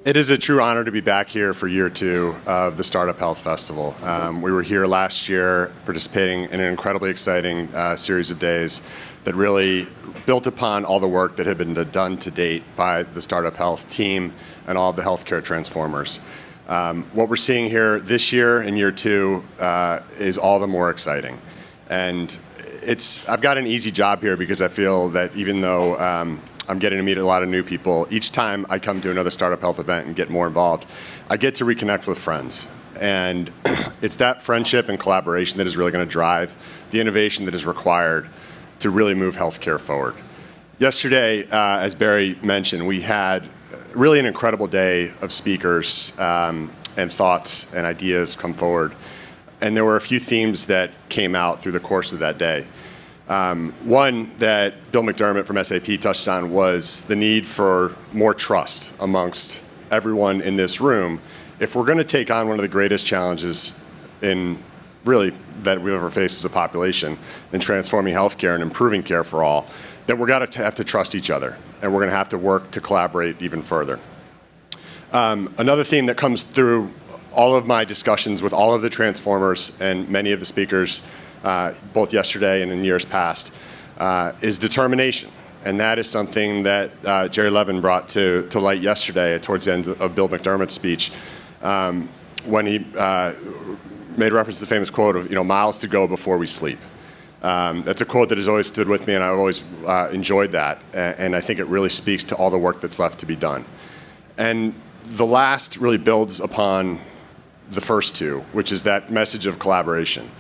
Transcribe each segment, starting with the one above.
It is a true honor to be back here for year 2 of the Startup Health Festival. We were here last year participating in an incredibly exciting series of days that really built upon all the work that had been done to date by the Startup Health team and all of the healthcare transformers. What we're seeing here this year in year 2 is all the more exciting. And I've got an easy job here because I feel that even though I'm getting to meet a lot of new people, each time I come to another Startup Health event and get more involved, I get to reconnect with friends. And it's that friendship and collaboration that is really going to drive the innovation that is required to really move healthcare forward. Yesterday, as Barry mentioned, we had really an incredible day of speakers and thoughts and ideas come forward. And there were a few themes that came out through the course of that day. One that Bill McDermott from SAP touched on was the need for more trust amongst everyone in this room. If we're going to take on one of the greatest challenges in really that we've ever faced as a population in transforming healthcare and improving care for all, then we're going to have to trust each other, and we're going to have to work to collaborate even further. Another theme that comes through all of my discussions with all of the transformers and many of the speakers both yesterday and in years past, is determination. And that is something that Jerry Levin brought to light yesterday towards the end of Bill McDermott's speech when he made reference to the famous quote of, miles to go before we sleep. That's a quote that has always stood with me, and I've always enjoyed that. And I think it really speaks to all the work that's left to be done. And the last really builds upon the first two, which is that message of collaboration.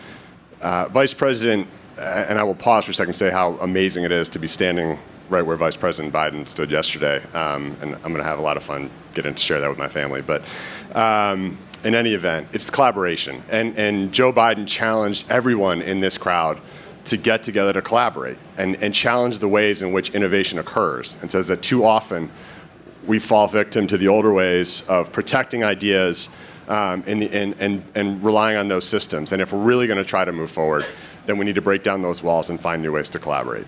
Vice President, and I will pause for a second and say how amazing it is to be standing right where Vice President Biden stood yesterday. And I'm going to have a lot of fun getting to share that with my family. But in any event, it's collaboration. And Joe Biden challenged everyone in this crowd to get together to collaborate and challenge the ways in which innovation occurs, and says that too often we fall victim to the older ways of protecting ideas and relying on those systems. And if we're really going to try to move forward, then we need to break down those walls and find new ways to collaborate.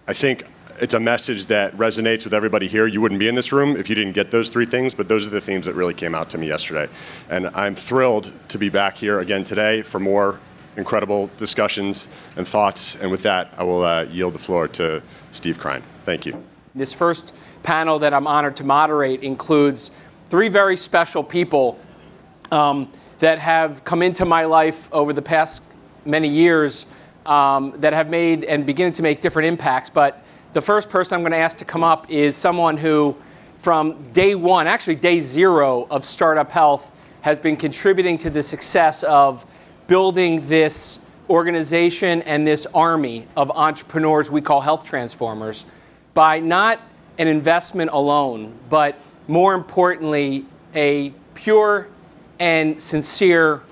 I think it's a message that resonates with everybody here. You wouldn't be in this room if you didn't get those 3 things, but those are the themes that really came out to me yesterday. And I'm thrilled to be back here again today for more incredible discussions and thoughts. And with that, I will yield the floor to Steve Krein. Thank you. This first panel that I'm honored to moderate includes 3 very special people that have come into my life over the past many years that have made and beginning to make different impacts. But the first person I'm going to ask to come up is someone who, from day 1, actually day 0 of Startup Health, has been contributing to the success of building this organization and this army of entrepreneurs we call health transformers by not an investment alone, but more importantly, a pure and sincere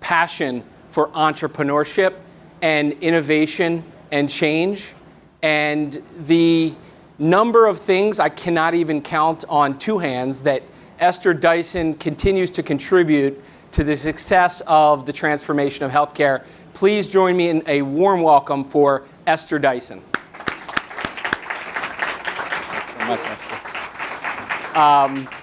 passion for entrepreneurship and innovation and change. And the number of things I cannot even count on 2 hands that Esther Dyson continues to contribute to the success of the transformation of healthcare. Please join me in a warm welcome for Esther Dyson. Thanks so much, Esther.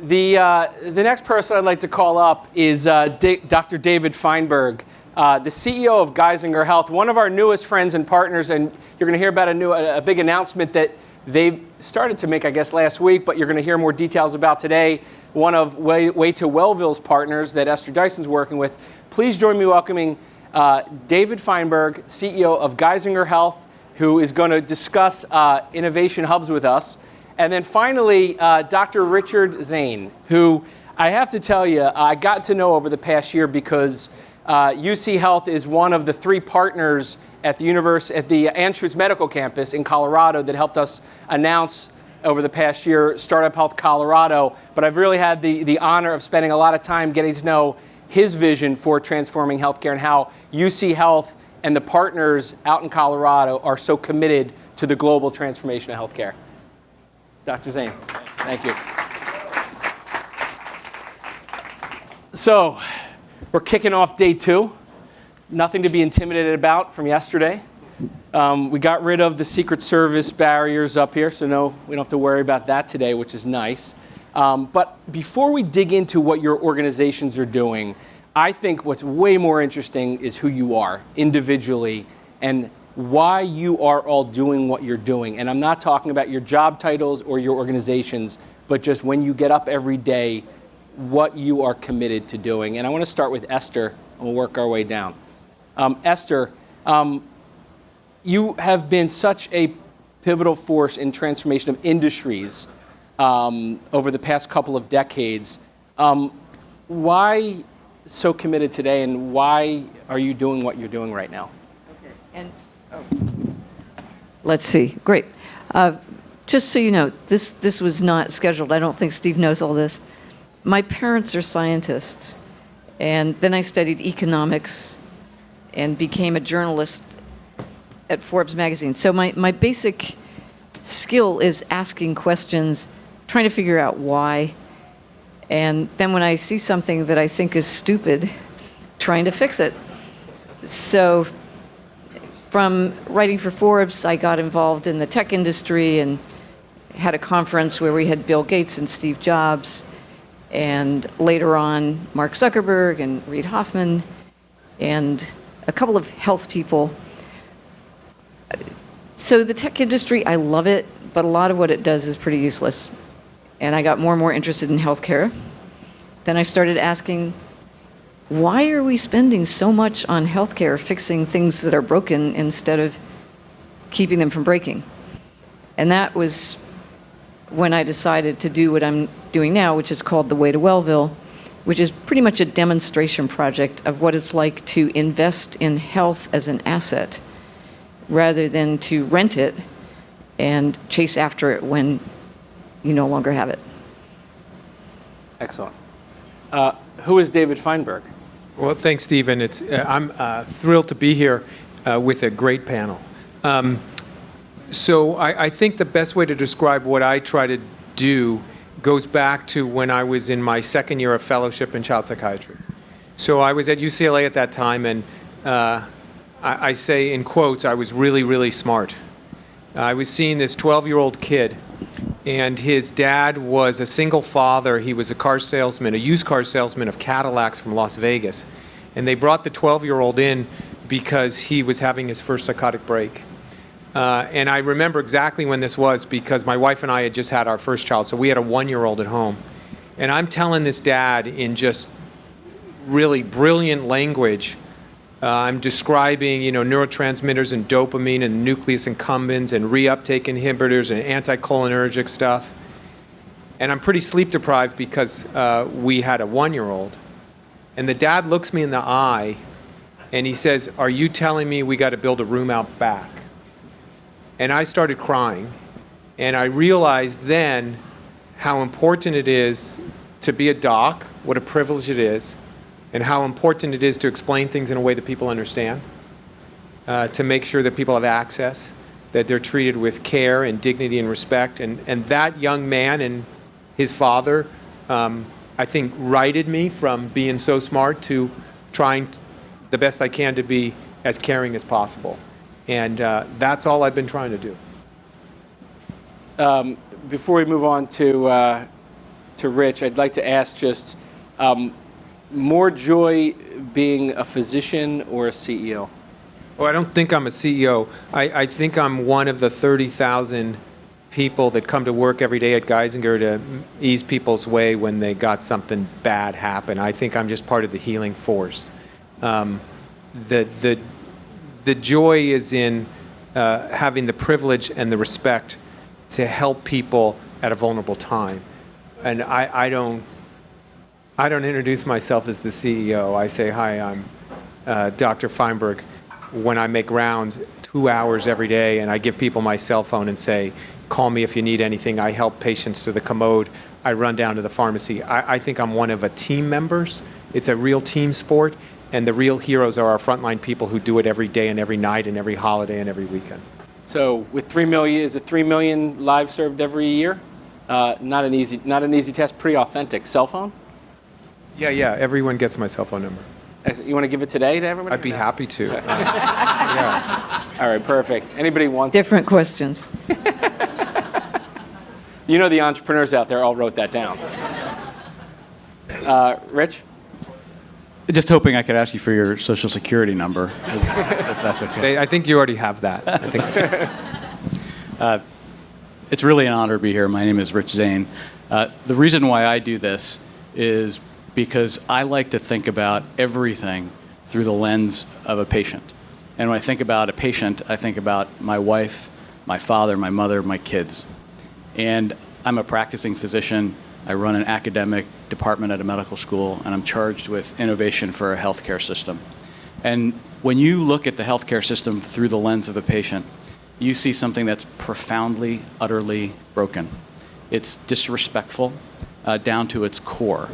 The next person I'd like to call up is Dr. David Feinberg, the CEO of Geisinger Health, one of our newest friends and partners, and you're going to hear about a big announcement that they've started to make, I guess, last week, but you're going to hear more details about today. One of Way to Wellville's partners that Esther Dyson's working with. Please join me welcoming David Feinberg, CEO of Geisinger Health, who is going to discuss innovation hubs with us. And then finally, Dr. Richard Zane, who I have to tell you, I got to know over the past year because UCHealth is one of the 3 partners at the Anschutz Medical Campus in Colorado that helped us announce over the past year Startup Health Colorado. But I've really had the honor of spending a lot of time getting to know his vision for transforming healthcare and how UCHealth and the partners out in Colorado are so committed to the global transformation of healthcare. Dr. Zane, thank you. So, we're kicking off day 2. Nothing to be intimidated about from yesterday. We got rid of the Secret Service barriers up here, so no, we don't have to worry about that today, which is nice. But before we dig into what your organizations are doing, I think what's way more interesting is who you are individually and why you are all doing what you're doing. And I'm not talking about your job titles or your organizations, but just when you get up every day, what you are committed to doing. And I want to start with Esther, and we'll work our way down. Esther, you have been such a pivotal force in transformation of industries over the past couple of decades. Why so committed today, and why are you doing what you're doing right now? Okay. And let's see. Great. Just so you know, this was not scheduled. I don't think Steve knows all this. My parents are scientists, and then I studied economics and became a journalist at Forbes magazine. So my basic skill is asking questions, trying to figure out why, and then when I see something that I think is stupid, trying to fix it. So from writing for Forbes, I got involved in the tech industry and had a conference where we had Bill Gates and Steve Jobs, and later on Mark Zuckerberg and Reid Hoffman and a couple of health people. So the tech industry, I love it, but a lot of what it does is pretty useless. And I got more and more interested in healthcare. Then I started asking, why are we spending so much on healthcare fixing things that are broken instead of keeping them from breaking? And that was when I decided to do what I'm doing now, which is called The Way to Wellville, which is pretty much a demonstration project of what it's like to invest in health as an asset rather than to rent it and chase after it when you no longer have it. Excellent. Who is David Feinberg? Well, thanks, Stephen. I'm thrilled to be here with a great panel. So I think the best way to describe what I try to do goes back to when I was in my second year of fellowship in child psychiatry. So I was at UCLA at that time, and I say in quotes, I was really, really smart. I was seeing this 12-year-old kid, and his dad was a single father. He was a car salesman, a used car salesman of Cadillacs from Las Vegas. And they brought the 12-year-old in because he was having his first psychotic break. And I remember exactly when this was because my wife and I had just had our first child, so we had a 1-year-old at home. And I'm telling this dad in just really brilliant language, I'm describing, neurotransmitters and dopamine and nucleus accumbens and reuptake inhibitors and anticholinergic stuff. And I'm pretty sleep deprived because we had a 1-year-old. And the dad looks me in the eye and he says, "Are you telling me we got to build a room out back?" And I started crying. And I realized then how important it is to be a doc, what a privilege it is, and how important it is to explain things in a way that people understand, to make sure that people have access, that they're treated with care and dignity and respect. And that young man and his father, I think, righted me from being so smart to trying the best I can to be as caring as possible. And that's all I've been trying to do. Before we move on to Rich, I'd like to ask just, more joy being a physician or a CEO? Oh, I don't think I'm a CEO. I think I'm one of the 30,000 people that come to work every day at Geisinger to ease people's way when they got something bad happen. I think I'm just part of the healing force. The joy is in having the privilege and the respect to help people at a vulnerable time. And I don't introduce myself as the CEO. I say, "Hi, I'm Dr. Feinberg." When I make rounds 2 hours every day and I give people my cell phone and say, "Call me if you need anything." I help patients to the commode. I run down to the pharmacy. I think I'm one of a team members. It's a real team sport, and the real heroes are our frontline people who do it every day and every night and every holiday and every weekend. So with 3 million, is it 3 million lives served every year? Not an easy test, pretty authentic. Cell phone? Yeah, everyone gets my cell phone number. You want to give it today to everybody? I'd be happy to. Yeah. All right, perfect. Anybody wants? Different questions. You know the entrepreneurs out there all wrote that down. Rich? Just hoping I could ask you for your social security number, if that's okay. I think you already have that. I think. It's really an honor to be here. My name is Rich Zane. The reason why I do this is because I like to think about everything through the lens of a patient. And when I think about a patient, I think about my wife, my father, my mother, my kids. And I'm a practicing physician. I run an academic department at a medical school, and I'm charged with innovation for a healthcare system. And when you look at the healthcare system through the lens of a patient, you see something that's profoundly, utterly broken. It's disrespectful down to its core.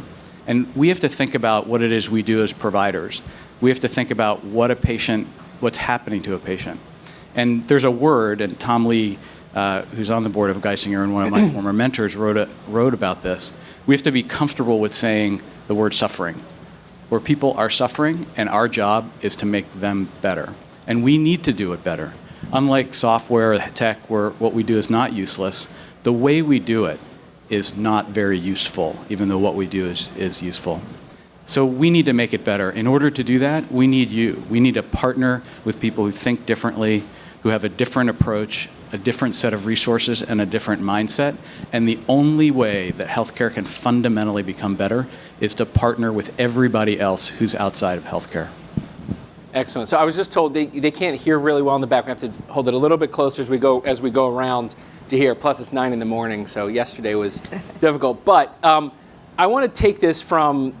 And we have to think about what it is we do as providers. We have to think about what's happening to a patient. And there's a word, and Tom Lee, who's on the board of Geisinger and one of my former mentors, wrote about this. We have to be comfortable with saying the word suffering, where people are suffering, and our job is to make them better. And we need to do it better. Unlike software or tech, where what we do is not useless, the way we do it is not very useful, even though what we do is useful. So we need to make it better. In order to do that, we need you. We need to partner with people who think differently, who have a different approach, a different set of resources, and a different mindset. And the only way that healthcare can fundamentally become better is to partner with everybody else who's outside of healthcare. Excellent. So I was just told they can't hear really well in the back. We have to hold it a little bit closer as we go around to hear. Plus, it's 9 a.m, so yesterday was difficult. But I want to take this from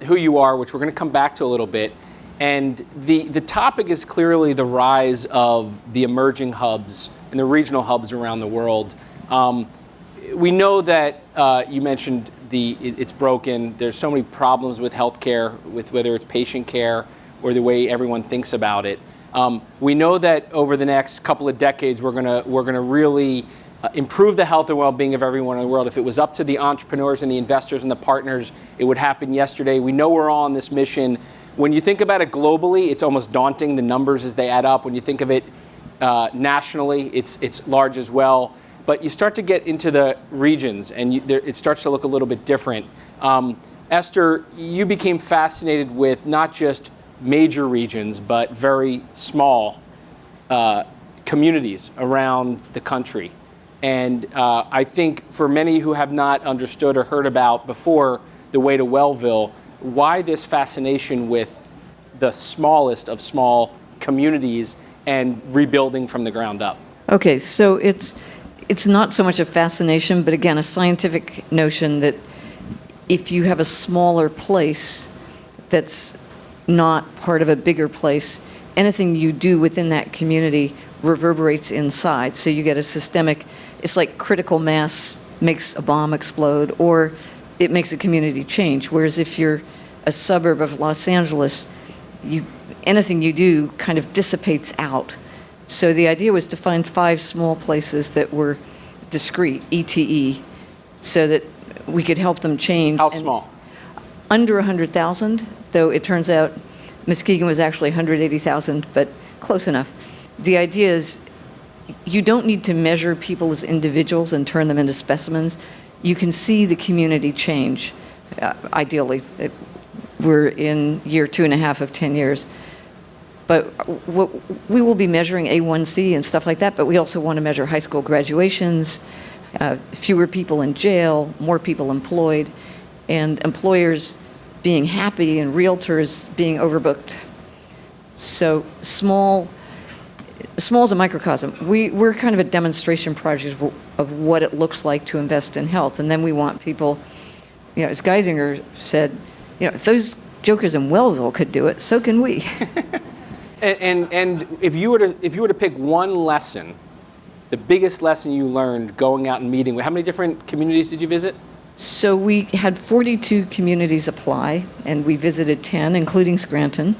who you are, which we're going to come back to a little bit. And the topic is clearly the rise of the emerging hubs and the regional hubs around the world. We know that you mentioned it's broken. There's so many problems with healthcare, with whether it's patient care or the way everyone thinks about it. We know that over the next couple of decades, we're gonna really improve the health and well-being of everyone in the world. If it was up to the entrepreneurs and the investors and the partners, it would happen yesterday. We know we're all on this mission. When you think about it globally, it's almost daunting, the numbers as they add up. When you think of it nationally, it's large as well. But you start to get into the regions, and it starts to look a little bit different. Esther, you became fascinated with not just major regions, but very small communities around the country. And I think for many who have not understood or heard about before the way to Wellville, why this fascination with the smallest of small communities and rebuilding from the ground up? Okay, so it's not so much a fascination, but again, a scientific notion that if you have a smaller place that's not part of a bigger place, anything you do within that community reverberates inside. So you get a systemic, it's like critical mass makes a bomb explode, or it makes a community change. Whereas if you're a suburb of Los Angeles, anything you do kind of dissipates out. So the idea was to find 5 small places that were discrete, ETE, so that we could help them change. How small? Under 100,000, though it turns out Muskegon was actually 180,000, but close enough. The idea is you don't need to measure people as individuals and turn them into specimens. You can see the community change, ideally. We're in year 2.5 of 10 years. But we will be measuring A1C and stuff like that, but we also want to measure high school graduations, fewer people in jail, more people employed, and employers being happy and realtors being overbooked. So small is a microcosm. We're kind of a demonstration project of what it looks like to invest in health. And then we want people, as Geisinger said, if those jokers in Wellville could do it, so can we. And if you were to pick one lesson, the biggest lesson you learned going out and meeting, how many different communities did you visit? So we had 42 communities apply, and we visited 10, including Scranton.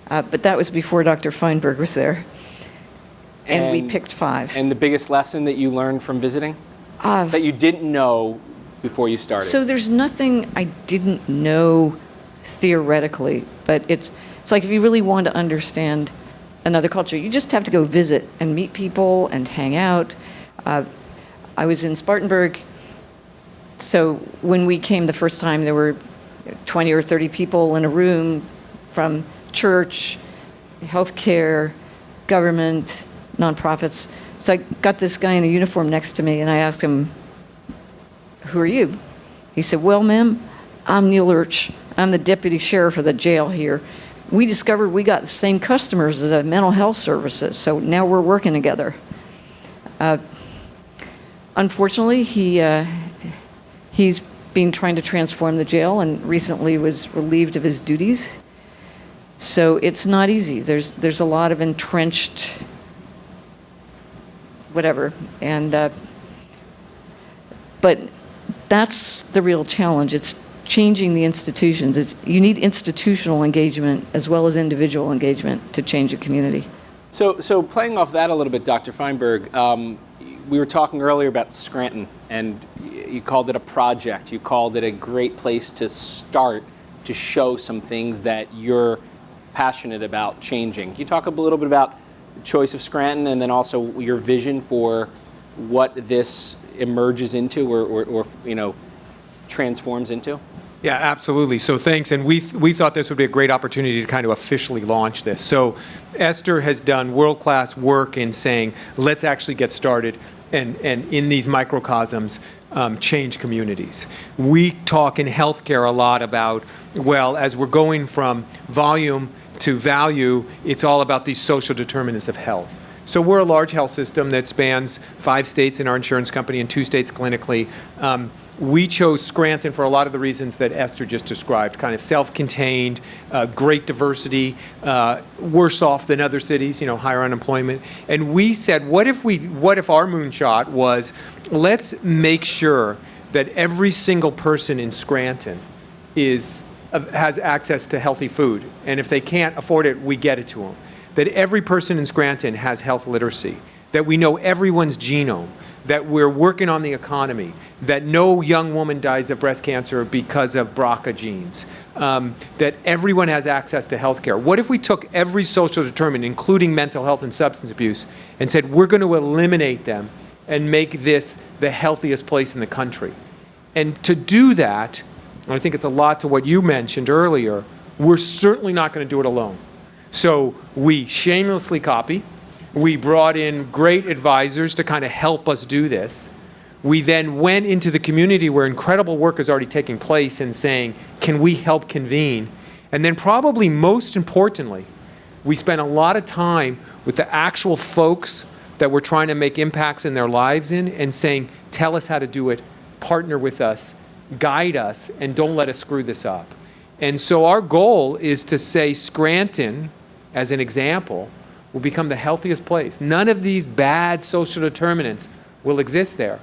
But that was before Dr. Feinberg was there. And we picked 5. And the biggest lesson that you learned from visiting? That you didn't know before you started? So there's nothing I didn't know theoretically, but it's like if you really want to understand another culture, you just have to go visit and meet people and hang out. I was in Spartanburg. So when we came the first time, there were 20 or 30 people in a room from church, healthcare, government, nonprofits. So I got this guy in a uniform next to me, and I asked him, "Who are you?" He said, "Well, ma'am, I'm Neil Urch. I'm the deputy sheriff of the jail here. We discovered we got the same customers as the mental health services, so now we're working together." Unfortunately, he's been trying to transform the jail and recently was relieved of his duties. So it's not easy. There's a lot of entrenched whatever, and but that's the real challenge. It's changing the institutions. You need institutional engagement as well as individual engagement to change a community. So playing off that a little bit, Dr. Feinberg, we were talking earlier about Scranton, and you called it a project. You called it a great place to start to show some things that you're passionate about changing. Can you talk a little bit about the choice of Scranton and then also your vision for what this emerges into or transforms into? Yeah, absolutely. So thanks. And we thought this would be a great opportunity to kind of officially launch this. So Esther has done world-class work in saying, let's actually get started and in these microcosms, change communities. We talk in healthcare a lot about, well, as we're going from volume to value, it's all about these social determinants of health. So we're a large health system that spans 5 states in our insurance company and 2 states clinically. We chose Scranton for a lot of the reasons that Esther just described, kind of self-contained, great diversity, worse off than other cities, higher unemployment. And we said, what if our moonshot was, let's make sure that every single person in Scranton has access to healthy food. And if they can't afford it, we get it to them. That every person in Scranton has health literacy, that we know everyone's genome, that we're working on the economy, that no young woman dies of breast cancer because of BRCA genes, that everyone has access to health care. What if we took every social determinant, including mental health and substance abuse, and said, we're going to eliminate them and make this the healthiest place in the country? And to do that, and I think it's a lot to what you mentioned earlier, we're certainly not going to do it alone. So we shamelessly copy. We brought in great advisors to kind of help us do this. We then went into the community where incredible work is already taking place and saying, can we help convene? And then probably most importantly, we spent a lot of time with the actual folks that we're trying to make impacts in their lives in and saying, tell us how to do it, partner with us, guide us, and don't let us screw this up. And so our goal is to say Scranton, as an example, will become the healthiest place. None of these bad social determinants will exist there.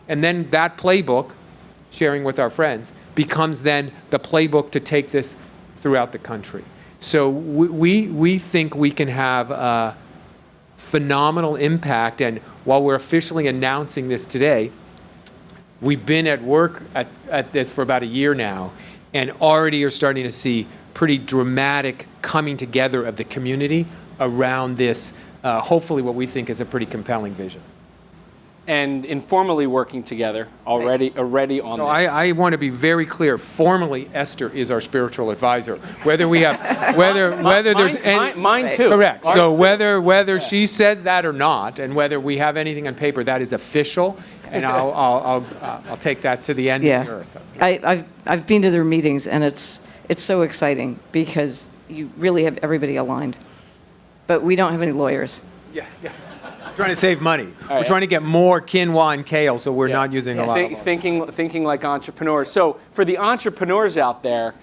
And then that playbook, sharing with our friends, becomes then the playbook to take this throughout the country. So we think we can have a phenomenal impact. And while we're officially announcing this today, we've been at work at this for about a year now and already are starting to see pretty dramatic coming together of the community around this, hopefully what we think is a pretty compelling vision. And informally working together already on No, this. I want to be very clear. Formally, Esther is our spiritual advisor. Whether we have, whether there's any, mine too. correct. Ours So too. whether she says that or not, and whether we have anything on paper, that is official. And I'll take that to the end of the earth. I've been to their meetings, and it's so exciting because you really have everybody aligned. But we don't have any lawyers. Yeah. We're trying to save money. We're right. trying to get more quinoa and kale, so we're not using a lot of Thinking like entrepreneurs. So for the entrepreneurs out there,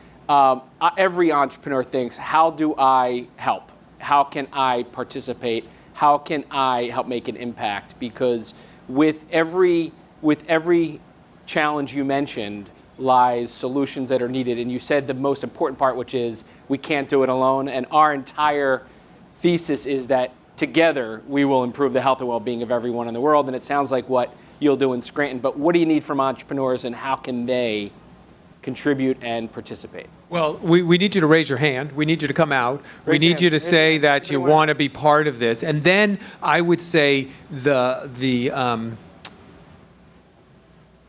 every entrepreneur thinks, how do I help? How can I participate? How can I help make an impact? Because with every challenge you mentioned lies solutions that are needed. And you said the most important part, which is we can't do it alone. And our entire thesis is that together we will improve the health and well-being of everyone in the world. And it sounds like what you'll do in Scranton. But what do you need from entrepreneurs, and how can they contribute and participate? Well, we need you to raise your hand. We need you to come out. We need you to say that you want to be part of this. And then I would say the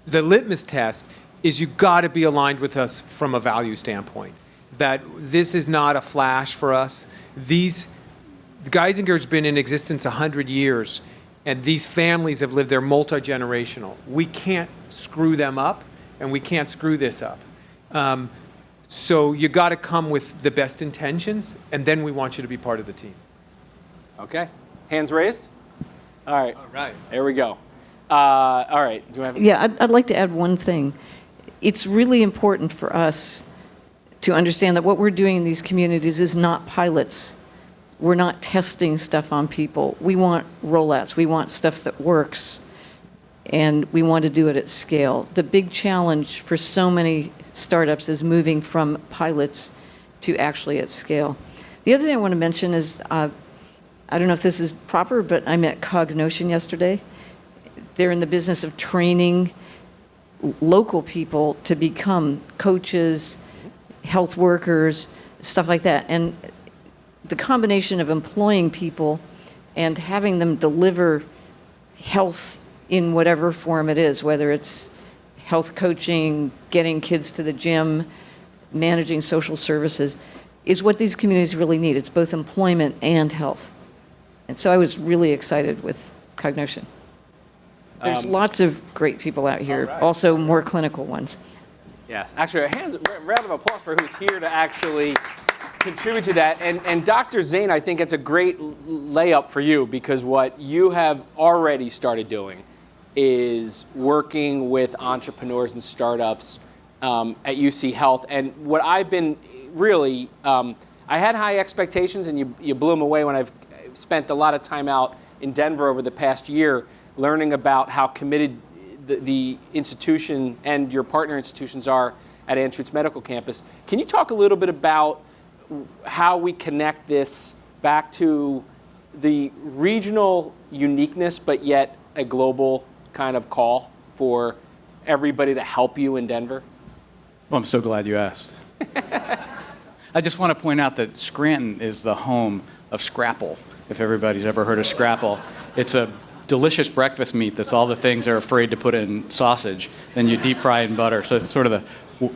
the litmus test is you got to be aligned with us from a value standpoint. That this is not a flash for us. Geisinger's been in existence 100 years, and these families have lived there multi-generational. We can't screw them up, and we can't screw this up. So you got to come with the best intentions, and then we want you to be part of the team. Okay. Hands raised? All right. All right. There we go. All right. Do you have? Yeah, I'd like to add one thing. It's really important for us to understand that what we're doing in these communities is not pilots. We're not testing stuff on people. We want rollouts. We want stuff that works, and we want to do it at scale. The big challenge for so many startups is moving from pilots to actually at scale. The other thing I want to mention is, I don't know if this is proper, but I met Cognotion yesterday. They're in the business of training local people to become coaches, health workers, stuff like that. And the combination of employing people and having them deliver health in whatever form it is, whether it's health coaching, getting kids to the gym, managing social services, is what these communities really need. It's both employment and health. And so I was really excited with Cognotion. There's lots of great people out here, also more clinical ones. Yes. Actually, a round of applause for who's here to actually contribute to that. And Dr. Zane, I think it's a great layup for you, because what you have already started doing is working with entrepreneurs and startups at UCHealth. And what I've been really, I had high expectations, and you blew them away when I've spent a lot of time out in Denver over the past year learning about how committed the institution and your partner institutions are at Anschutz Medical Campus. Can you talk a little bit about how we connect this back to the regional uniqueness, but yet a global kind of call for everybody to help you in Denver? Well, I'm so glad you asked. I just want to point out that Scranton is the home of Scrapple, if everybody's ever heard of Scrapple. It's a delicious breakfast meat that's all the things they're afraid to put in sausage, then you deep fry in butter. So it's sort of the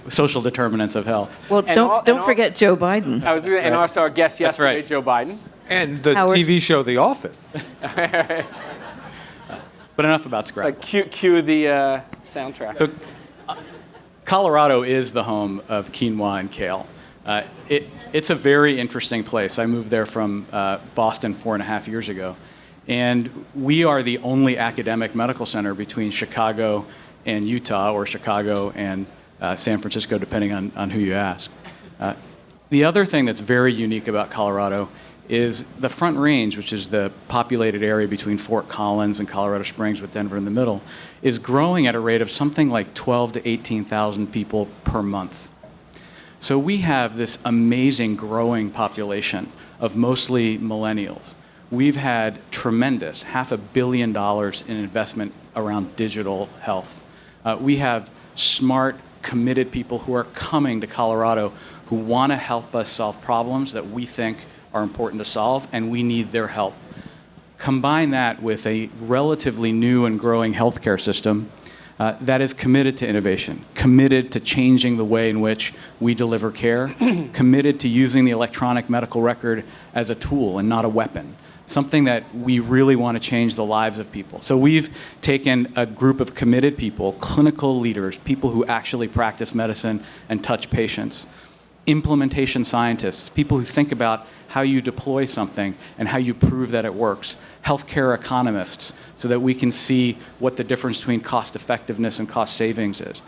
social determinants of health. Well, don't forget Joe Biden. And also our guest yesterday, right. Joe Biden. And the Howard. TV show The Office. But enough about Scrapple. Like cue the soundtrack. So Colorado is the home of quinoa and kale. It's a very interesting place. I moved there from Boston 4.5 years ago. And we are the only academic medical center between Chicago and Utah, or Chicago and San Francisco, depending on who you ask. The other thing that's very unique about Colorado is the Front Range, which is the populated area between Fort Collins and Colorado Springs with Denver in the middle, is growing at a rate of something like 12,000 to 18,000 people per month. So we have this amazing growing population of mostly millennials. We've had tremendous $500 million in investment around digital health. We have smart, committed people who are coming to Colorado who want to help us solve problems that we think are important to solve, and we need their help. Combine that with a relatively new and growing healthcare system that is committed to innovation, committed to changing the way in which we deliver care, committed to using the electronic medical record as a tool and not a weapon. Something that we really want to change the lives of people. So we've taken a group of committed people, clinical leaders, people who actually practice medicine and touch patients, implementation scientists, people who think about how you deploy something and how you prove that it works, healthcare economists, so that we can see what the difference between cost effectiveness and cost savings is.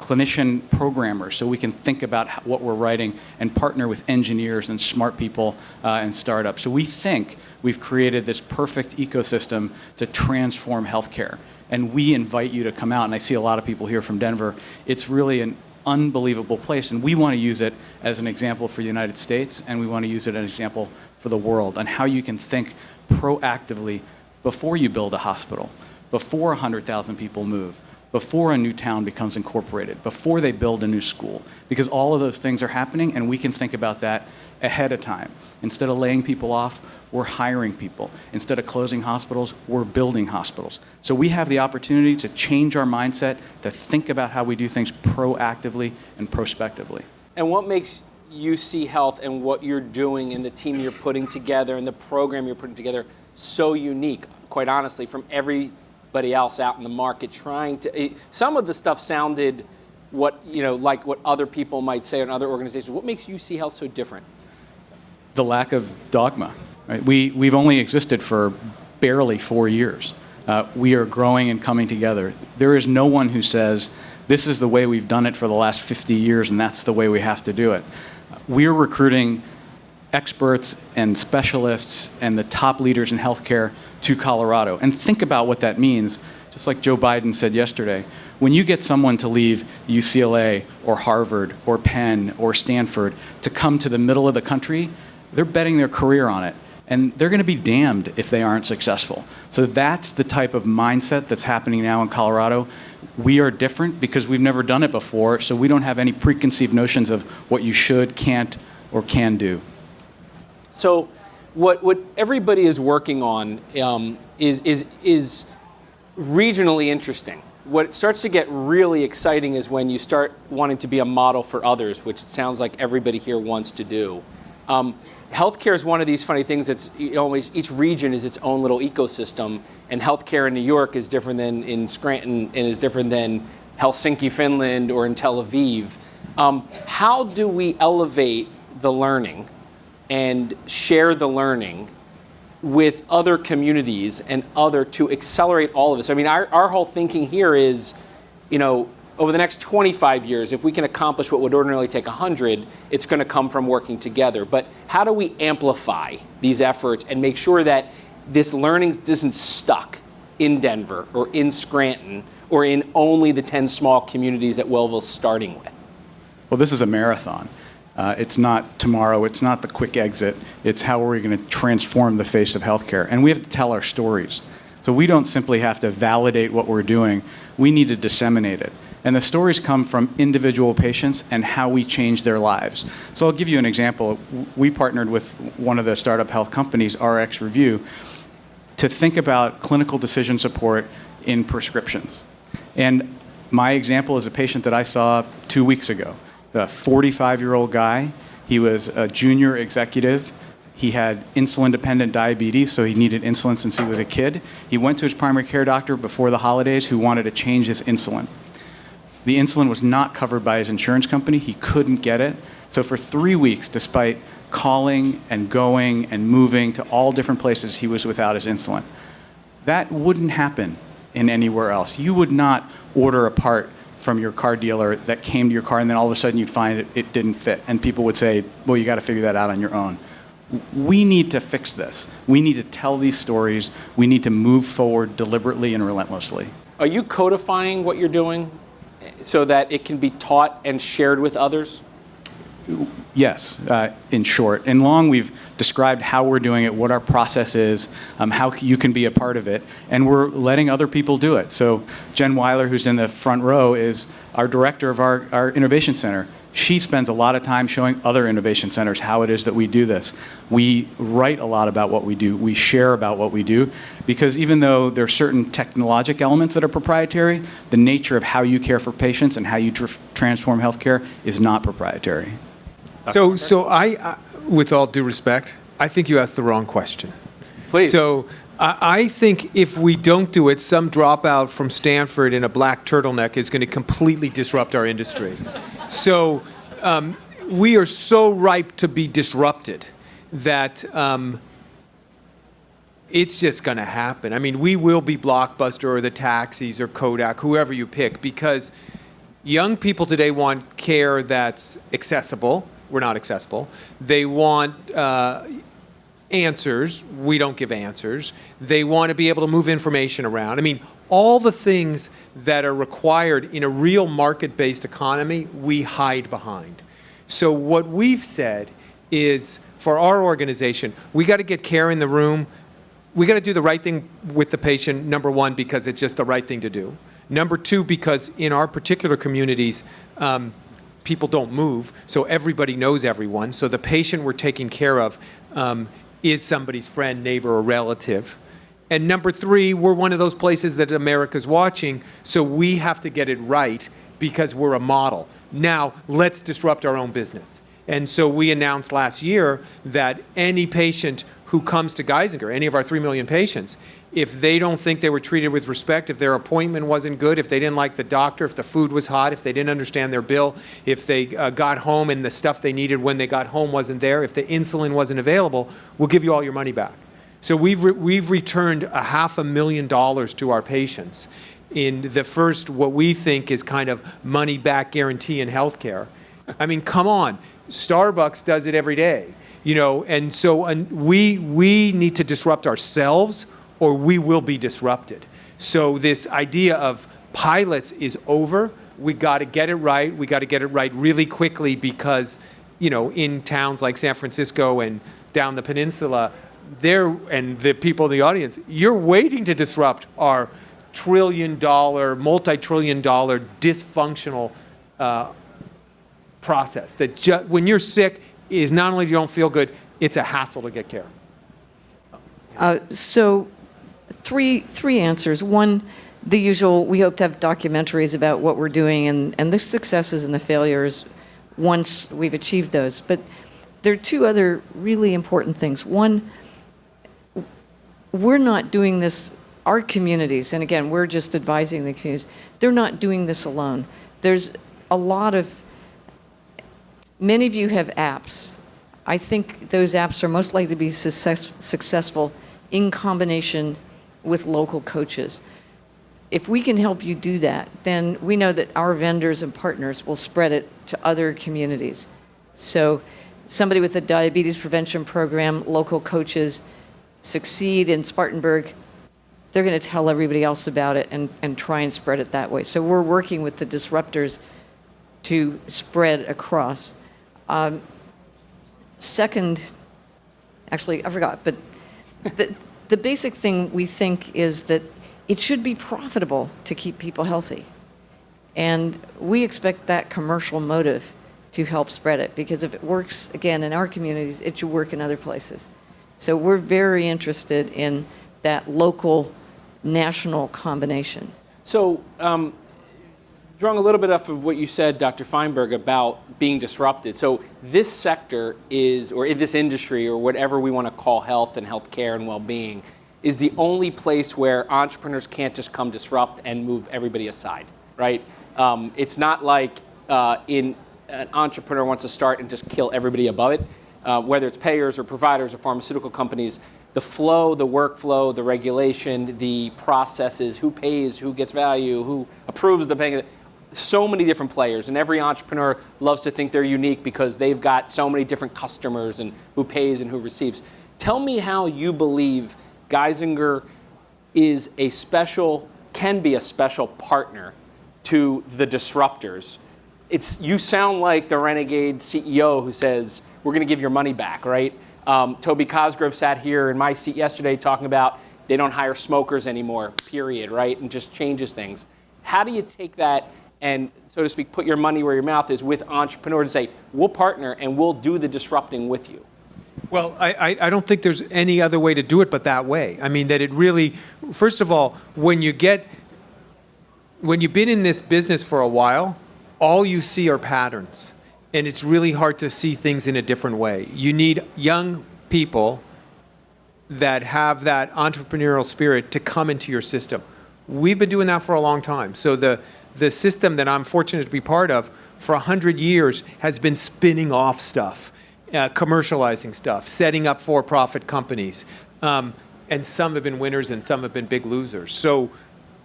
Clinician programmers, so we can think about what we're writing and partner with engineers and smart people and startups. So we think we've created this perfect ecosystem to transform healthcare. And we invite you to come out, and I see a lot of people here from Denver. It's really an unbelievable place, and we want to use it as an example for the United States, and we want to use it as an example for the world on how you can think proactively before you build a hospital, before 100,000 people move, before a new town becomes incorporated, before they build a new school, because all of those things are happening, and we can think about that ahead of time. Instead of laying people off, we're hiring people. Instead of closing hospitals, we're building hospitals. So we have the opportunity to change our mindset, to think about how we do things proactively and prospectively. And what makes UCHealth and what you're doing and the team you're putting together and the program you're putting together so unique, quite honestly, from everybody else out in the market trying to, some of the stuff sounded like what other people might say in other organizations. What makes UCHealth so different? The lack of dogma. Right? We've only existed for barely 4 years. We are growing and coming together. There is no one who says, this is the way we've done it for the last 50 years and that's the way we have to do it. We're recruiting experts and specialists and the top leaders in healthcare to Colorado. And think about what that means, just like Joe Biden said yesterday. When you get someone to leave UCLA or Harvard or Penn or Stanford to come to the middle of the country, they're betting their career on it. And they're going to be damned if they aren't successful. So that's the type of mindset that's happening now in Colorado. We are different because we've never done it before, so we don't have any preconceived notions of what you should, can't, or can do. So what everybody is working on is regionally interesting. What starts to get really exciting is when you start wanting to be a model for others, which it sounds like everybody here wants to do. Healthcare is one of these funny things that's always, each region is its own little ecosystem, and healthcare in New York is different than in Scranton and is different than Helsinki, Finland, or in Tel Aviv. How do we elevate the learning and share the learning with other communities and to accelerate all of this? I mean, our whole thinking here is, over the next 25 years, if we can accomplish what would ordinarily take 100, it's going to come from working together. But how do we amplify these efforts and make sure that this learning isn't stuck in Denver or in Scranton or in only the 10 small communities that Wellville's starting with? Well, this is a marathon. It's not tomorrow. It's not the quick exit. It's how are we going to transform the face of healthcare. And we have to tell our stories. So we don't simply have to validate what we're doing. We need to disseminate it. And the stories come from individual patients and how we change their lives. So I'll give you an example. We partnered with one of the startup health companies, RX Review, to think about clinical decision support in prescriptions. And my example is a patient that I saw 2 weeks ago, a 45-year-old guy. He was a junior executive. He had insulin-dependent diabetes, so he needed insulin since he was a kid. He went to his primary care doctor before the holidays who wanted to change his insulin. The insulin was not covered by his insurance company. He couldn't get it. So for 3 weeks, despite calling and going and moving to all different places, he was without his insulin. That wouldn't happen in anywhere else. You would not order a part from your car dealer that came to your car and then all of a sudden you'd find it didn't fit. And people would say, well, you got to figure that out on your own. We need to fix this. We need to tell these stories. We need to move forward deliberately and relentlessly. Are you codifying what you're doing so that it can be taught and shared with others? Yes, in short. In long, we've described how we're doing it, what our process is, how you can be a part of it, and we're letting other people do it. So Jen Weiler, who's in the front row, is our director of our innovation center. She spends a lot of time showing other innovation centers how it is that we do this. We write a lot about what we do. We share about what we do, because even though there are certain technologic elements that are proprietary, the nature of how you care for patients and how you transform healthcare is not proprietary. So I, with all due respect, I think you asked the wrong question. Please. So I think if we don't do it, some dropout from Stanford in a black turtleneck is going to completely disrupt our industry. So we are so ripe to be disrupted that it's just going to happen. I mean, we will be Blockbuster or the Taxis or Kodak, whoever you pick, because young people today want care that's accessible. We're not accessible. They want answers. We don't give answers. They want to be able to move information around. I mean, all the things that are required in a real market-based economy, we hide behind. So what we've said is, for our organization, we got to get care in the room. We got to do the right thing with the patient, number one, because it's just the right thing to do. Number two, because in our particular communities, people don't move, so everybody knows everyone. So the patient we're taking care of is somebody's friend, neighbor, or relative. And number three, we're one of those places that America's watching, so we have to get it right because we're a model. Now, let's disrupt our own business. And so we announced last year that any patient who comes to Geisinger, any of our 3 million patients, if they don't think they were treated with respect, if their appointment wasn't good, if they didn't like the doctor, if the food was hot, if they didn't understand their bill, if they got home and the stuff they needed when they got home wasn't there, if the insulin wasn't available, we'll give you all your money back. So we've returned $500,000 to our patients in the first, what we think is kind of money back guarantee in healthcare. I mean, come on, Starbucks does it every day, you know, and so we need to disrupt ourselves or we will be disrupted. So this idea of pilots is over. We got to get it right. We got to get it right really quickly because, you know, in towns like San Francisco and down the peninsula, and the people in the audience, you're waiting to disrupt our trillion-dollar, multi-trillion-dollar dysfunctional process that when you're sick is not only you don't feel good, it's a hassle to get care. So three answers. One, the usual, we hope to have documentaries about what we're doing and the successes and the failures once we've achieved those. But there are two other really important things. One, we're not doing this, our communities, and again, we're just advising the communities, they're not doing this alone. There's a lot of, many of you have apps. I think those apps are most likely to be successful in combination with local coaches. If we can help you do that, then we know that our vendors and partners will spread it to other communities. So somebody with a diabetes prevention program, local coaches succeed in Spartanburg, they're going to tell everybody else about it and try and spread it that way. So we're working with the disruptors to spread across. Second, actually, I forgot, but the basic thing we think is that it should be profitable to keep people healthy. And we expect that commercial motive to help spread it, because if it works, again, in our communities, it should work in other places. So we're very interested in that local, national combination. So, drawing a little bit off of what you said, Dr. Feinberg, about being disrupted. So this sector is, or in this industry, or whatever we want to call health and healthcare and well-being, is the only place where entrepreneurs can't just come disrupt and move everybody aside, right? It's not like an entrepreneur wants to start and just kill everybody above it, whether it's payers or providers or pharmaceutical companies. The flow, the workflow, the regulation, the processes, who pays, who gets value, who approves the paying. So many different players, and every entrepreneur loves to think they're unique because they've got so many different customers and who pays and who receives. Tell me how you believe Geisinger is can be a special partner to the disruptors. You sound like the renegade CEO who says, we're going to give your money back, right? Toby Cosgrove sat here in my seat yesterday talking about they don't hire smokers anymore, period, right? And just changes things. How do you take that and, so to speak, put your money where your mouth is with entrepreneurs and say, we'll partner and we'll do the disrupting with you? Well, I don't think there's any other way to do it but that way. I mean, that it really, first of all, when you've been in this business for a while, all you see are patterns. And it's really hard to see things in a different way. You need young people that have that entrepreneurial spirit to come into your system. We've been doing that for a long time. So the system that I'm fortunate to be part of for 100 years has been spinning off stuff, commercializing stuff, setting up for-profit companies. And some have been winners and some have been big losers. So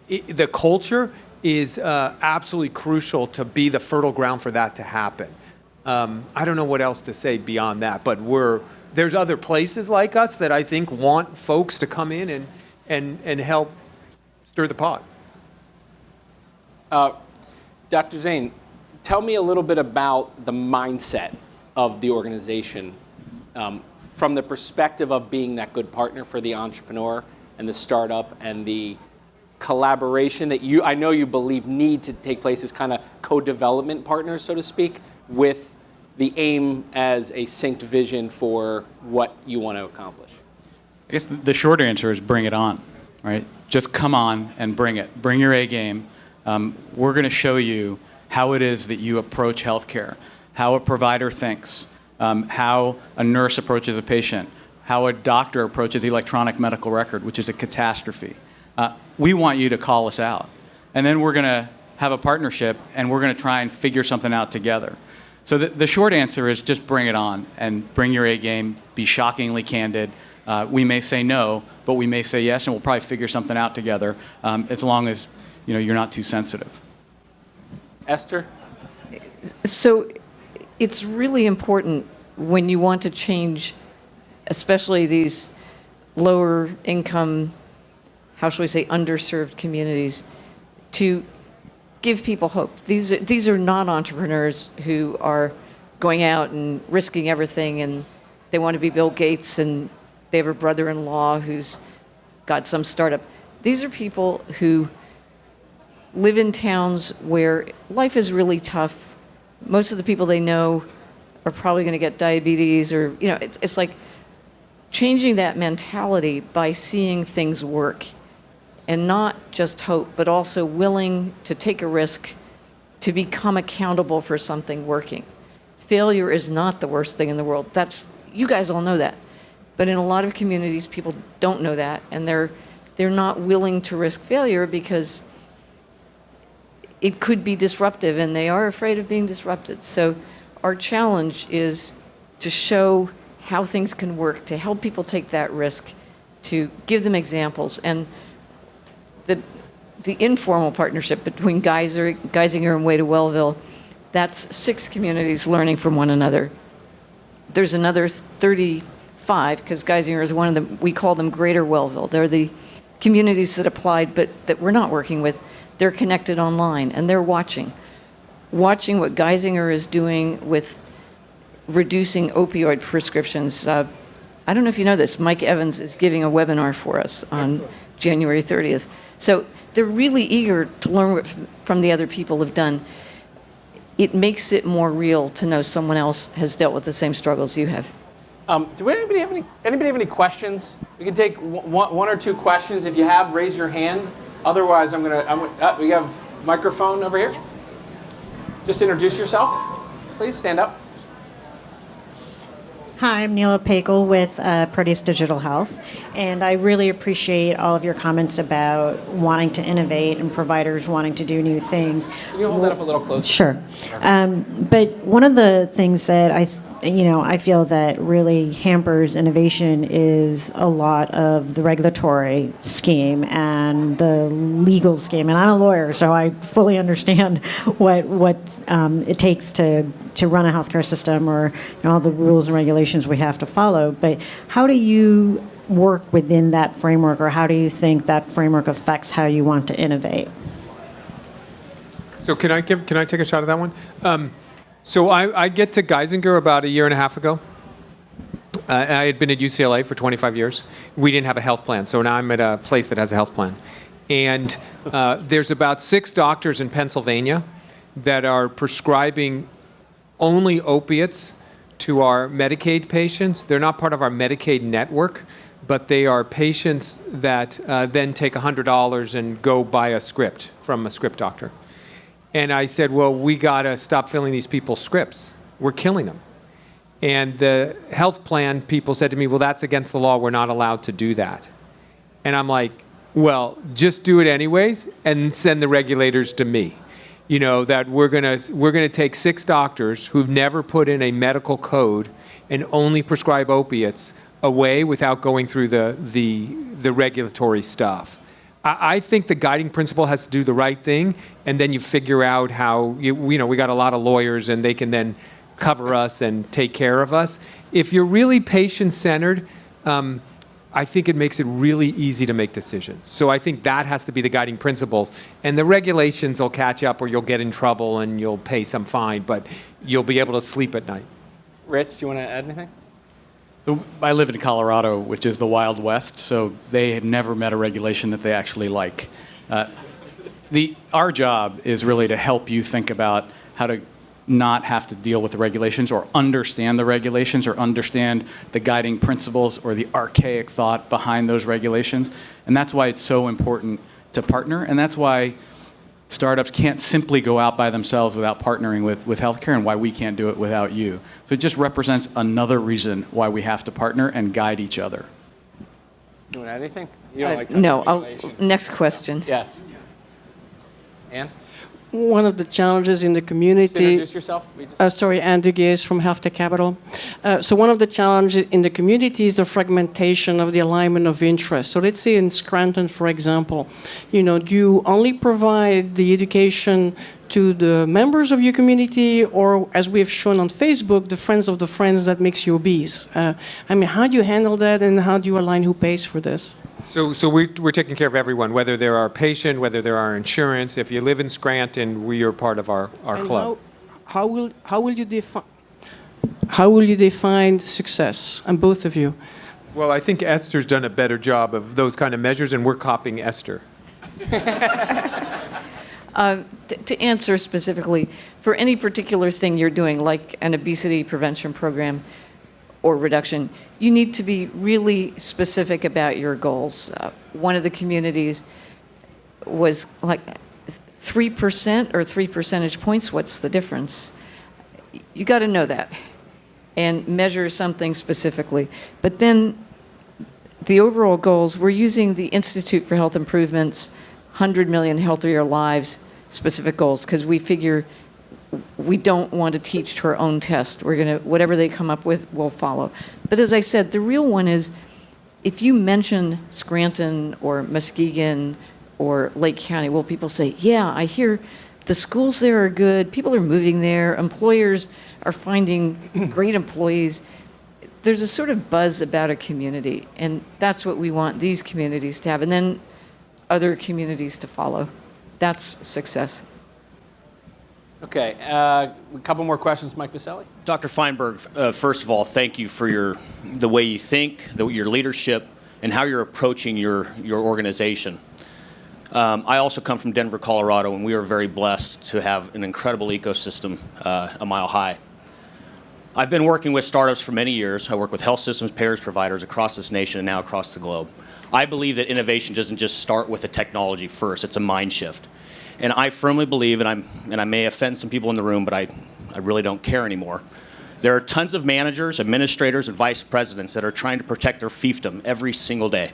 the culture is absolutely crucial to be the fertile ground for that to happen. I don't know what else to say beyond that, but there's other places like us that I think want folks to come in and help stir the pot. Dr. Zane, tell me a little bit about the mindset of the organization from the perspective of being that good partner for the entrepreneur and the startup and the collaboration that I know you believe need to take place as kind of co-development partners, so to speak, with the aim as a synced vision for what you want to accomplish? I guess the short answer is bring it on, right? Just come on and bring it. Bring your A game. We're going to show you how it is that you approach healthcare, how a provider thinks, how a nurse approaches a patient, how a doctor approaches the electronic medical record, which is a catastrophe. We want you to call us out. And then we're going to have a partnership, and we're going to try and figure something out together. So the short answer is just bring it on and bring your A game, be shockingly candid. We may say no, but we may say yes, and we'll probably figure something out together, as long as you're not too sensitive. Esther? So it's really important when you want to change, especially these lower income, how shall we say, underserved communities, to give people hope. These are not entrepreneurs who are going out and risking everything, and they want to be Bill Gates, and they have a brother-in-law who's got some startup. These are people who live in towns where life is really tough. Most of the people they know are probably going to get diabetes, or it's like changing that mentality by seeing things work, and not just hope, but also willing to take a risk to become accountable for something working. Failure is not the worst thing in the world. You guys all know that. But in a lot of communities, people don't know that, and they're not willing to risk failure because it could be disruptive, and they are afraid of being disrupted. So our challenge is to show how things can work, to help people take that risk, to give them examples. And the informal partnership between Geisinger and Way to Wellville, that's 6 communities learning from one another. There's another 35, because Geisinger is one of them. We call them Greater Wellville. They're the communities that applied but that we're not working with. They're connected online, and they're watching what Geisinger is doing with reducing opioid prescriptions. I don't know if you know this, Mike Evans is giving a webinar for us on January 30th. So they're really eager to learn what from the other people have done. It makes it more real to know someone else has dealt with the same struggles you have. Do anybody have any questions? We can take one or two questions. If you have, raise your hand. Otherwise, we have a microphone over here. Just introduce yourself, please. Stand up. Hi, I'm Neela Pagel with Proteus Digital Health, and I really appreciate all of your comments about wanting to innovate and providers wanting to do new things. Can you hold that up a little closer? Sure. But one of the things that I feel that really hampers innovation is a lot of the regulatory scheme and the legal scheme. And I'm a lawyer, so I fully understand what it takes to run a healthcare system, or all the rules and regulations we have to follow. But how do you work within that framework, or how do you think that framework affects how you want to innovate? So can I take a shot at that one? So I get to Geisinger about 1.5 years ago. I had been at UCLA for 25 years. We didn't have a health plan, so now I'm at a place that has a health plan. And there's about 6 doctors in Pennsylvania that are prescribing only opiates to our Medicaid patients. They're not part of our Medicaid network, but they are patients that then take $100 and go buy a script from a script doctor. And I said, well, we got to stop filling these people's scripts. We're killing them. And the health plan people said to me, well, that's against the law. We're not allowed to do that. And I'm like, well, just do it anyways and send the regulators to me. That we're gonna take 6 doctors who've never put in a medical code and only prescribe opiates away without going through the regulatory stuff. I think the guiding principle has to do the right thing, and then you figure out how, we got a lot of lawyers, and they can then cover us and take care of us. If you're really patient-centered, I think it makes it really easy to make decisions. So I think that has to be the guiding principle. And the regulations will catch up, or you'll get in trouble and you'll pay some fine, but you'll be able to sleep at night. Rich, do you want to add anything? So I live in Colorado, which is the Wild West, so they had never met a regulation that they actually like. Our job is really to help you think about how to not have to deal with the regulations or understand the regulations or understand the guiding principles or the archaic thought behind those regulations. And that's why it's so important to partner. And that's why startups can't simply go out by themselves without partnering with healthcare, and why we can't do it without you. So it just represents another reason why we have to partner and guide each other. You want to add anything? You don't like No, regulation. next question. Yes. Anne? One of the challenges in the Just community. introduce yourself. Sorry, Andy Gaze from Health Capital. So one of the challenges in the community is the fragmentation of the alignment of interest. So let's say in Scranton, for example, do you only provide the education to the members of your community, or, as we have shown on Facebook, the friends of the friends that makes you obese? How do you handle that, and how do you align who pays for this? So we're taking care of everyone, whether they're our patient, whether they're our insurance. If you live in Scranton, we are part of our And club. How will you define success? And both of you. Well, I think Esther's done a better job of those kind of measures, and we're copying Esther. To answer specifically, for any particular thing you're doing, like an obesity prevention program or reduction, you need to be really specific about your goals. One of the communities was like 3% or 3 percentage points. What's the difference? You got to know that and measure something specifically. But then the overall goals, we're using the Institute for Health Improvement's 100 million healthier lives specific goals, because we figure we don't want to teach to our own test. We're going to, whatever they come up with, we'll follow. But as I said, the real one is, if you mention Scranton or Muskegon or Lake County, well, people say, yeah, I hear the schools there are good, people are moving there, employers are finding great employees. There's a sort of buzz about a community, and that's what we want these communities to have, and then other communities to follow. That's success. Okay, a couple more questions. Mike Baselli? Dr. Feinberg, first of all, thank you for the way you think, your leadership, and how you're approaching your organization. I also come from Denver, Colorado, and we are very blessed to have an incredible ecosystem a mile high. I've been working with startups for many years. I work with health systems, payers, providers across this nation and now across the globe. I believe that innovation doesn't just start with the technology first. It's a mind shift. And I firmly believe, and I may offend some people in the room, but I really don't care anymore. There are tons of managers, administrators, and vice presidents that are trying to protect their fiefdom every single day.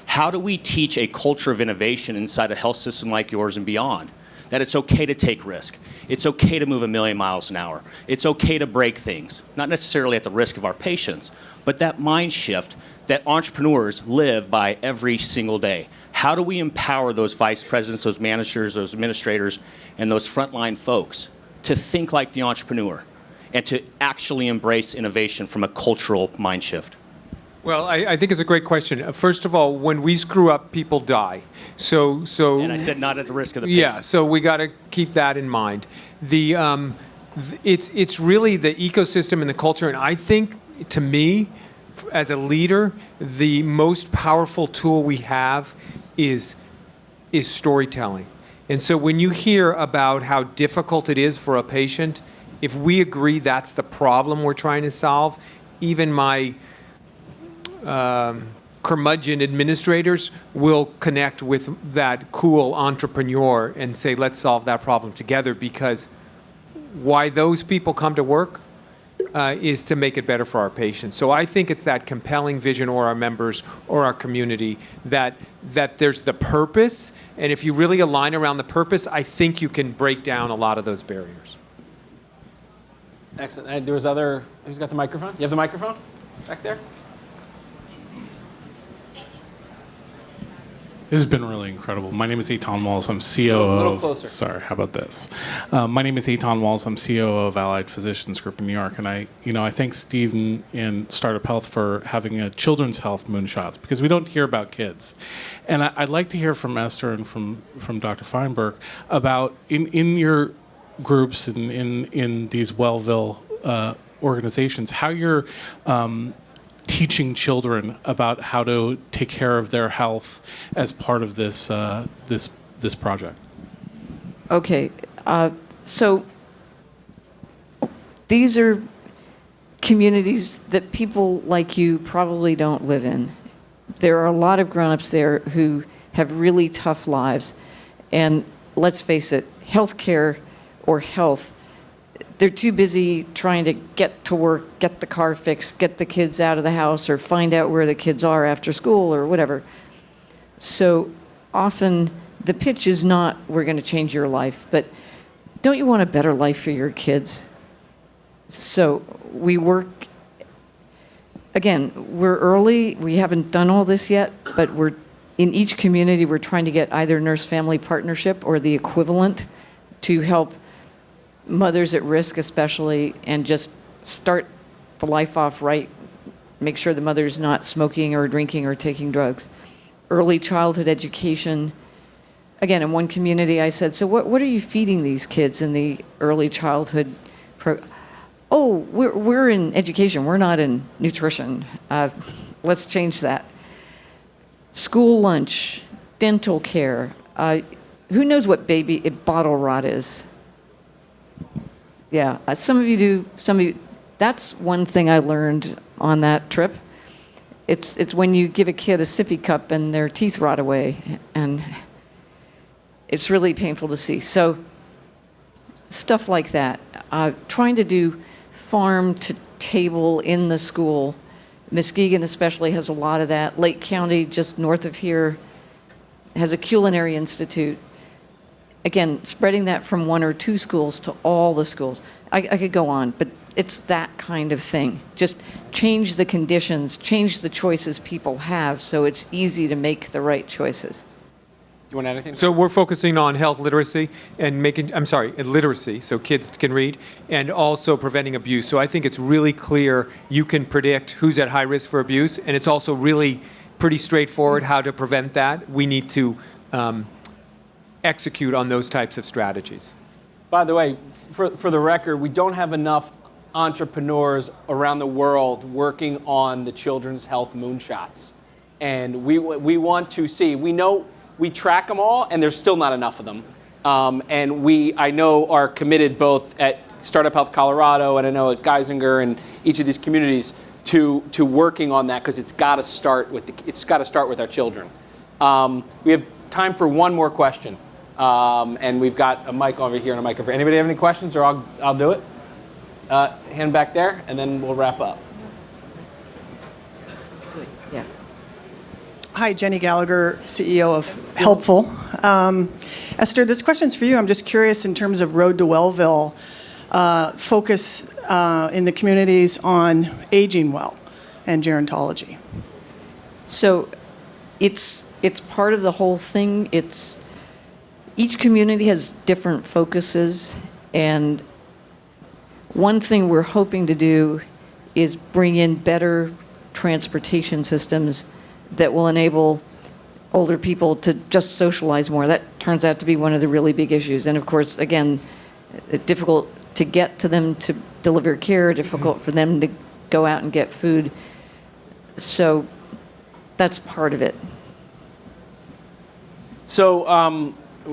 How do we teach a culture of innovation inside a health system like yours and beyond? That it's okay to take risk. It's okay to move 1,000,000 miles an hour. It's okay to break things, not necessarily at the risk of our patients, but that mind shift that entrepreneurs live by every single day. How do we empower those vice presidents, those managers, those administrators, and those frontline folks to think like the entrepreneur and to actually embrace innovation from a cultural mind shift? Well, I think it's a great question. First of all, when we screw up, people die. So. And I said not at the risk of the patient. Yeah, so we got to keep that in mind. It's really the ecosystem and the culture, and I think, to me, as a leader, the most powerful tool we have is storytelling. And so when you hear about how difficult it is for a patient, if we agree that's the problem we're trying to solve, even my curmudgeon administrators will connect with that cool entrepreneur and say, let's solve that problem together, because why those people come to work is to make it better for our patients. So I think it's that compelling vision, or our members or our community, that there's the purpose, and if you really align around the purpose, I think you can break down a lot of those barriers. Excellent. And there was who's got the microphone? You have the microphone back there? This has been really incredible. My name is Eitan Walls. I'm CEO A little of... closer. Sorry, how about this? My name is Eitan Walls. I'm CEO of Allied Physicians Group in New York. And I thank Steve and Startup Health for having a children's health moonshots, because we don't hear about kids. And I'd like to hear from Esther and from Dr. Feinberg about, in your groups and in these Wellville organizations, how you're teaching children about how to take care of their health as part of this this project? Okay, so these are communities that people like you probably don't live in. There are a lot of grown-ups there who have really tough lives. And let's face it, healthcare or health, they're too busy trying to get to work, get the car fixed, get the kids out of the house, or find out where the kids are after school or whatever. So often the pitch is not, we're going to change your life, but don't you want a better life for your kids? So we work, again, we're early, we haven't done all this yet, but in each community we're trying to get either nurse-family partnership or the equivalent to help mothers at risk especially, and just start the life off right, make sure the mother's not smoking or drinking or taking drugs. Early childhood education. Again, in one community I said, so what are you feeding these kids in the early childhood program? Oh, we're in education, we're not in nutrition. Let's change that. School lunch, dental care. Who knows what bottle rot is? Yeah, some of you do, some of you, that's one thing I learned on that trip. It's when you give a kid a sippy cup and their teeth rot away, and it's really painful to see. So stuff like that. Trying to do farm to table in the school. Muskegon especially has a lot of that. Lake County, just north of here, has a culinary institute. Again, spreading that from one or two schools to all the schools. I could go on, but it's that kind of thing. Just change the conditions, change the choices people have so it's easy to make the right choices. Do you want to add anything? So we're focusing on health literacy and literacy, so kids can read, and also preventing abuse. So I think it's really clear you can predict who's at high risk for abuse, and it's also really pretty straightforward how to prevent that. We need to execute on those types of strategies. By the way, for the record, we don't have enough entrepreneurs around the world working on the children's health moonshots. And we want to see, we know we track them all, and there's still not enough of them. And I know, are committed both at Startup Health Colorado and I know at Geisinger and each of these communities to working on that, because it's got to start with our children. We have time for one more question. And we've got a mic over here and a mic over here. Anybody have any questions, or I'll do it? Hand back there, and then we'll wrap up. Yeah. Hi, Jenny Gallagher, CEO of Helpful. Esther, this question's for you. I'm just curious in terms of Road to Wellville, focus in the communities on aging well and gerontology. So it's part of the whole thing. Each community has different focuses, and one thing we're hoping to do is bring in better transportation systems that will enable older people to just socialize more. That turns out to be one of the really big issues. And of course, again, difficult to get to them to deliver care, difficult for them to go out and get food. So that's part of it. So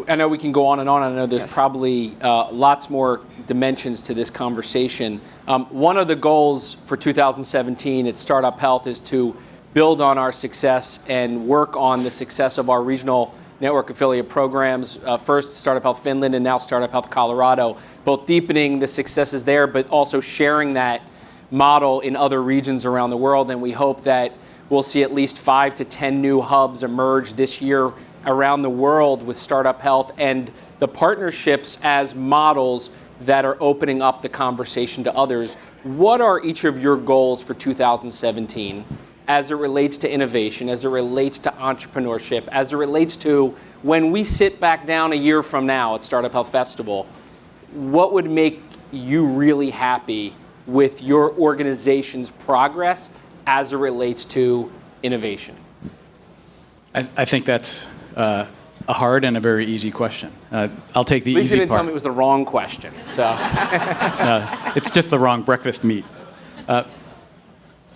I know we can go on and on. I know there's probably lots more dimensions to this conversation. One of the goals for 2017 at Startup Health is to build on our success and work on the success of our regional network affiliate programs. First, Startup Health Finland, and now Startup Health Colorado. Both deepening the successes there, but also sharing that model in other regions around the world. And we hope that we'll see at least 5 to 10 new hubs emerge this year around the world with Startup Health, and the partnerships as models that are opening up the conversation to others. What are each of your goals for 2017 as it relates to innovation, as it relates to entrepreneurship, as it relates to when we sit back down a year from now at Startup Health Festival? What would make you really happy with your organization's progress as it relates to innovation? I think that's a hard and a very easy question. I'll take the easy part. At least you didn't tell me it was the wrong question. So it's just the wrong breakfast meat.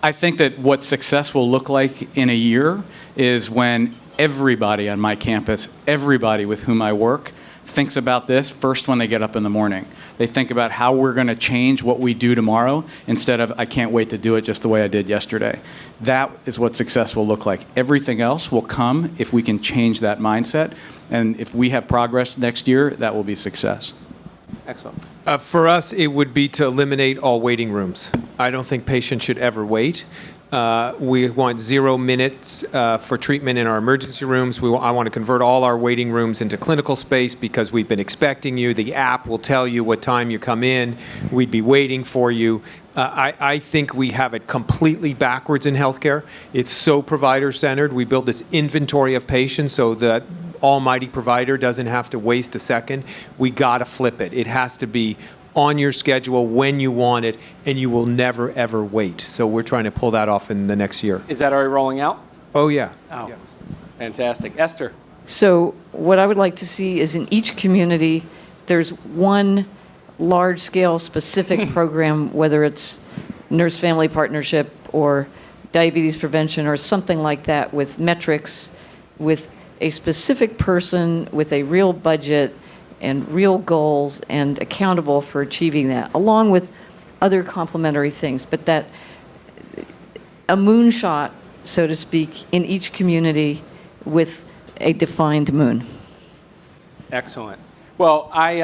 I think that what success will look like in a year is when everybody on my campus, everybody with whom I work, thinks about this first when they get up in the morning. They think about how we're going to change what we do tomorrow instead of, I can't wait to do it just the way I did yesterday. That is what success will look like. Everything else will come if we can change that mindset. And if we have progress next year, that will be success. Excellent. For us, it would be to eliminate all waiting rooms. I don't think patients should ever wait. We want 0 minutes for treatment in our emergency rooms. I want to convert all our waiting rooms into clinical space because we've been expecting you. The app will tell you what time you come in. We'd be waiting for you. I think we have it completely backwards in healthcare. It's so provider-centered. We build this inventory of patients so that almighty provider doesn't have to waste a second. We got to flip it. It has to be on your schedule when you want it, and you will never, ever wait. So we're trying to pull that off in the next year. Is that already rolling out? Oh, yeah. Oh, Yeah. fantastic. Esther? So what I would like to see is in each community, there's one large-scale specific program, whether it's nurse-family partnership or diabetes prevention or something like that, with metrics, with a specific person with a real budget and real goals and accountable for achieving that, along with other complementary things. But that a moonshot, so to speak, in each community with a defined moon. Excellent. Well, I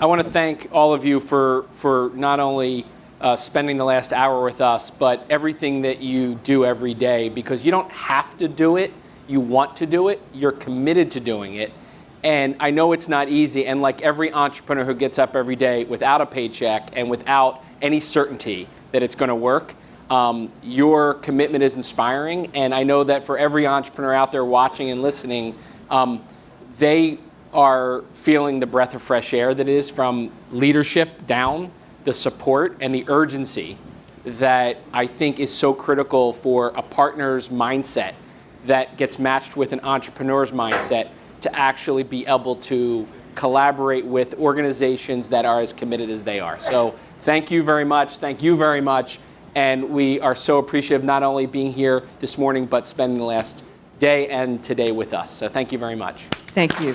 want to thank all of you for not only spending the last hour with us, but everything that you do every day, because you don't have to do it. You want to do it. You're committed to doing it. And I know it's not easy. And like every entrepreneur who gets up every day without a paycheck and without any certainty that it's going to work, your commitment is inspiring. And I know that for every entrepreneur out there watching and listening, they are feeling the breath of fresh air that is from leadership down, the support and the urgency that I think is so critical for a partner's mindset that gets matched with an entrepreneur's mindset to actually be able to collaborate with organizations that are as committed as they are. So thank you very much. Thank you very much. And we are so appreciative not only being here this morning, but spending the last day and today with us. So thank you very much. Thank you.